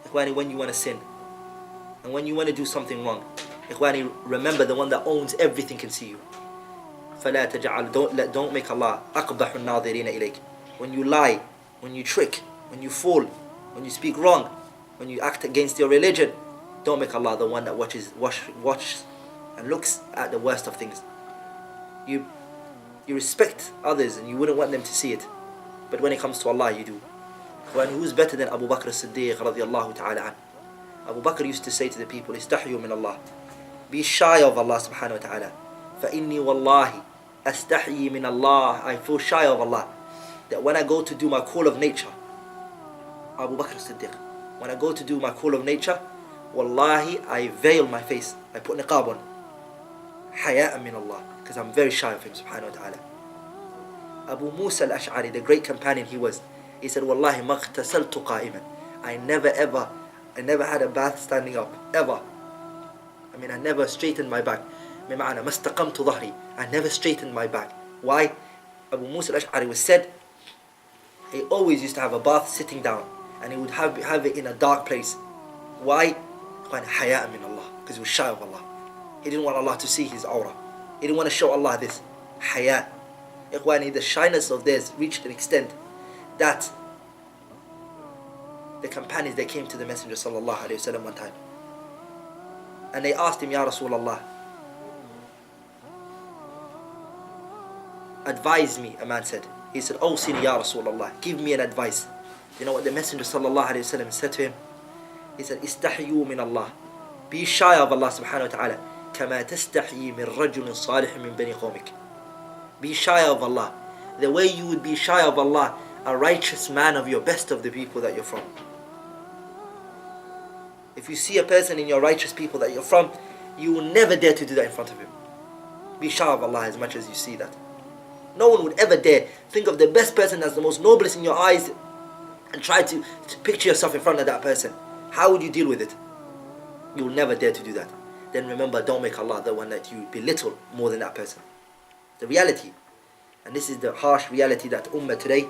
Ikhwani, when you want to sin, and when you want to do something wrong, Ikhwani, remember the one that owns everything can see you. فَلَا تَجْعَلْ Don't make Allah أَقْبَحُ النَّاظِرِينَ إِلَيْكَ. When you lie, when you trick, when you fall, when you speak wrong, when you act against your religion, don't make Allah the one that watches and looks at the worst of things. You respect others and you wouldn't want them to see it, but when it comes to Allah, you do. When who's better than Abu Bakr as-Siddiq radiyallahu ta'ala an? Abu Bakr used to say to the people, "Istahyu min Allah." Be shy of Allah subhanahu wa ta'ala. فَإِنِّي وَاللَّهِ أَسْتَحْيِي مِنَ اللَّهِ. I feel shy of Allah. That when I go to do my call of nature, Abu Bakr as-Siddiq, when I go to do my call of nature, Wallahi, I veil my face. I put niqab on. Haya'an min Allah. Because I'm very shy of him subhanahu wa ta'ala. Abu Musa al-Ash'ari, the great companion he said, Wallahi, maghtasaltu qa'iman. I never had a bath standing up, ever. I never straightened my back. بمعنى ما استقمت ظهري. I never straightened my back. Why? Abu Musa al-Ash'ari was said, he always used to have a bath sitting down, and he would have it in a dark place. Why? Haya'an min Allah. Because he was shy of Allah. He didn't want Allah to see his aura. He didn't want to show Allah this. Haya. Ikhwani, the shyness of theirs reached an extent that the companions, they came to the Messenger sallallahu alayhi wasallam one time, and they asked him, Ya Rasulullah, advise me. A man said, he said, Awsini Ya Rasulullah, give me an advice. You know what the Messenger sallallahu alayhi wasallam said to him? He said, Istahyu min Allah. Be shy of Allah subhanahu wa ta'ala. كما تستحيي من رجل صالح من بني قومك. Be shy of Allah the way you would be shy of Allah, a righteous man of your best of the people that you're from. If you see a person in your righteous people that you're from, you will never dare to do that in front of him. Be shy of Allah as much as you see that. No one would ever dare think of the best person as the most noblest in your eyes and try to picture yourself in front of that person. How would you deal with it? You will never dare to do that. Then remember, don't make Allah the one that you belittle more than that person. The reality. And this is the harsh reality that Ummah today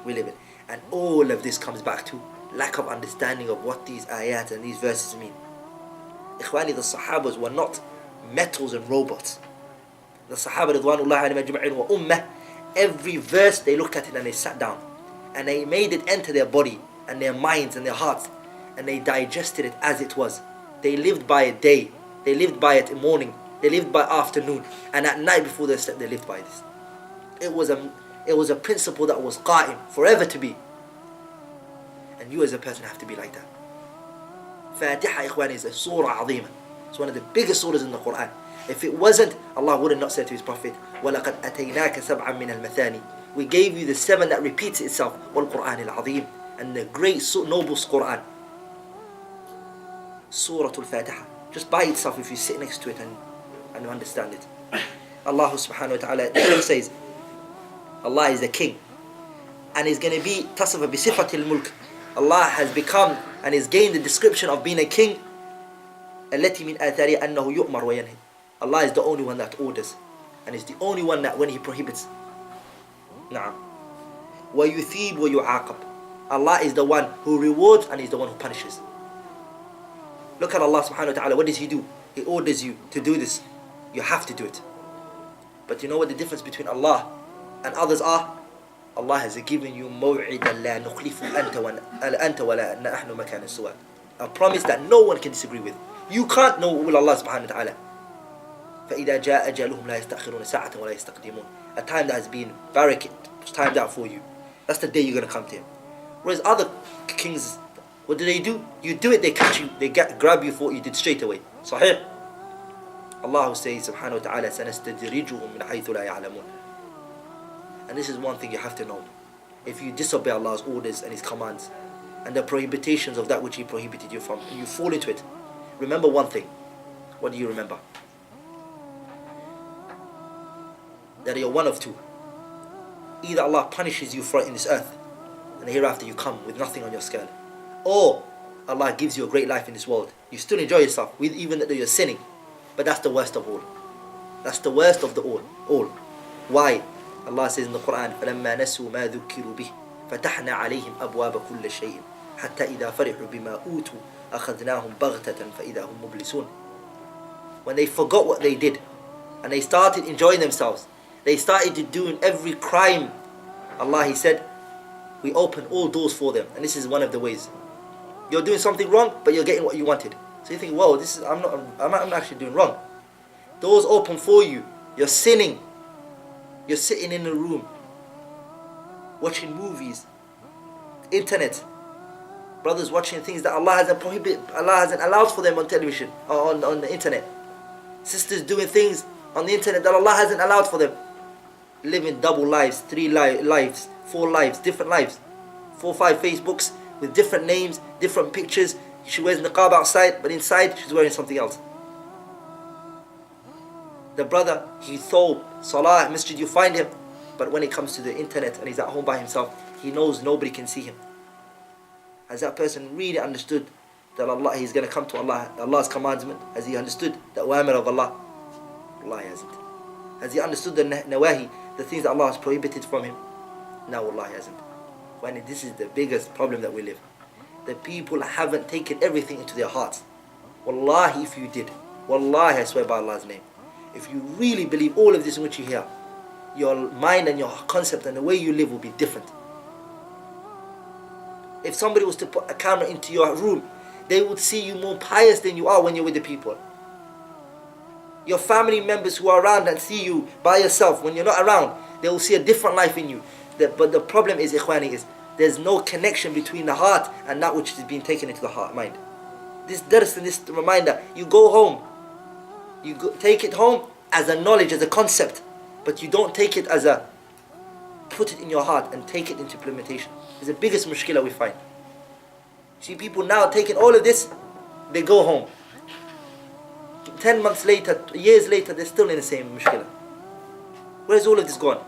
we live in. And all of this comes back to lack of understanding of what these ayat and these verses mean. Ikhwani, the Sahabas were not metals and robots. The Sahaba Ridwanullahi alayhim ajma'in wa ummah, every verse they looked at it and they sat down. And they made it enter their body and their minds and their hearts. And they digested it as it was. They lived by it day. They lived by it in morning. They lived by afternoon. And at night before they slept, they lived by this. It was a principle that was qa'im, forever to be. And you as a person have to be like that. Fatiha, ikhwan, is a surah azima. It's one of the biggest surahs in the Quran. If it wasn't, Allah would have not said to His Prophet, وَلَقَدْ أَتَيْنَاكَ سَبْعًا مِنَ الْمَثَانِ. We gave you the 7 that repeats itself. وَالْقُرْآنِ الْعَظِيمِ. And the great noble Quran. Surah Al-Fatiha. Just by itself, if you sit next to it and understand it. Allah subhanahu wa ta'ala says, Allah is the king. And He's going to be tasafa bi sifatil mulk. Allah has become and has gained the description of being a king. التي من آثاره أنه يؤمر وينهى. Allah is the only one that orders. And is the only one that when He prohibits. نعم. ويثيب ويعاقب. Allah is the one who rewards and He's the one who punishes. Look at Allah subhanahu wa ta'ala. What does He do? He orders you to do this. You have to do it. But you know what the difference between Allah and others are? Allah has given you موعدا لا نخلف أنت ولا نحن مكان السواء. A promise that no one can disagree with. You can't know will Allah subhanahu wa ta'ala. فإذا جاء أجلهم لا يستأخرون ساعة ولا يستقدمون. A time that has been barricaded, timed out for you. That's the day you're going to come to Him. Whereas other kings, what do? You do it, they catch you, they grab you for what you did straight away. Sahih. Allah says subhanahu wa ta'ala, سَنَسْتَدْرِجُهُمْ مِنْ حَيْثُ لَا يَعْلَمُونَ. And this is one thing you have to know. If you disobey Allah's orders and His commands and the prohibitions of that which He prohibited you from, and you fall into it, remember one thing. What do you remember? That you're one of two. Either Allah punishes you for it in this earth, and hereafter you come with nothing on your scale, or Allah gives you a great life in this world. You still enjoy yourself, with even though you're sinning. But that's the worst of all. That's the worst of the all. Why? Allah says in the Quran, فَلَمَّا نَسُوا مَا ذُكِّرُوا بِهِ فَتَحْنَا عَلَيْهِمْ أَبْوَابَ كُلِّ شَيْءٍ حتى إذا فرحوا بما أوتوا أخذناهم بغتة فإذا هم مبلسون. When they forgot what they did and they started enjoying themselves, they started doing every crime, Allah, He said, we open all doors for them. And this is one of the ways. You're doing something wrong, but you're getting what you wanted. So you think, whoa, I'm not actually doing wrong. Doors open for you. You're sinning. You're sitting in a room, watching movies, internet. Brothers watching things that Allah hasn't prohibited, Allah hasn't allowed for them on television, or on the internet. Sisters doing things on the internet that Allah hasn't allowed for them. Living double lives, 3 lives, 4 lives, different lives. 4 or 5 Facebooks with different names, different pictures. She wears niqab outside, but inside she's wearing something else. The brother, he thobe, salah, masjid, you find him. But when it comes to the internet and he's at home by himself, he knows nobody can see him. Has that person really understood that Allah, he's going to come to Allah's commandment? Has he understood the awamir of Allah? Allah hasn't. Has he understood the nawahi, the things that Allah has prohibited from him? No, Allah hasn't. When this is the biggest problem that we live. The people haven't taken everything into their hearts. Wallahi, if you did, wallahi, I swear by Allah's name, if you really believe all of this in which you hear, your mind and your concept and the way you live will be different. If somebody was to put a camera into your room, they would see you more pious than you are when you're with the people. Your family members who are around and see you by yourself, when you're not around, they will see a different life in you. But the problem is, ikhwani, is there's no connection between the heart and that which is being taken into the heart, mind. This dars and this reminder, you go home, take it home as a knowledge, as a concept, but you don't take it as a, put it in your heart and take it into implementation. It's the biggest mushkila we find. See, people now taking all of this, they go home. 10 months later, years later, they're still in the same mushkila. Where's all of this gone?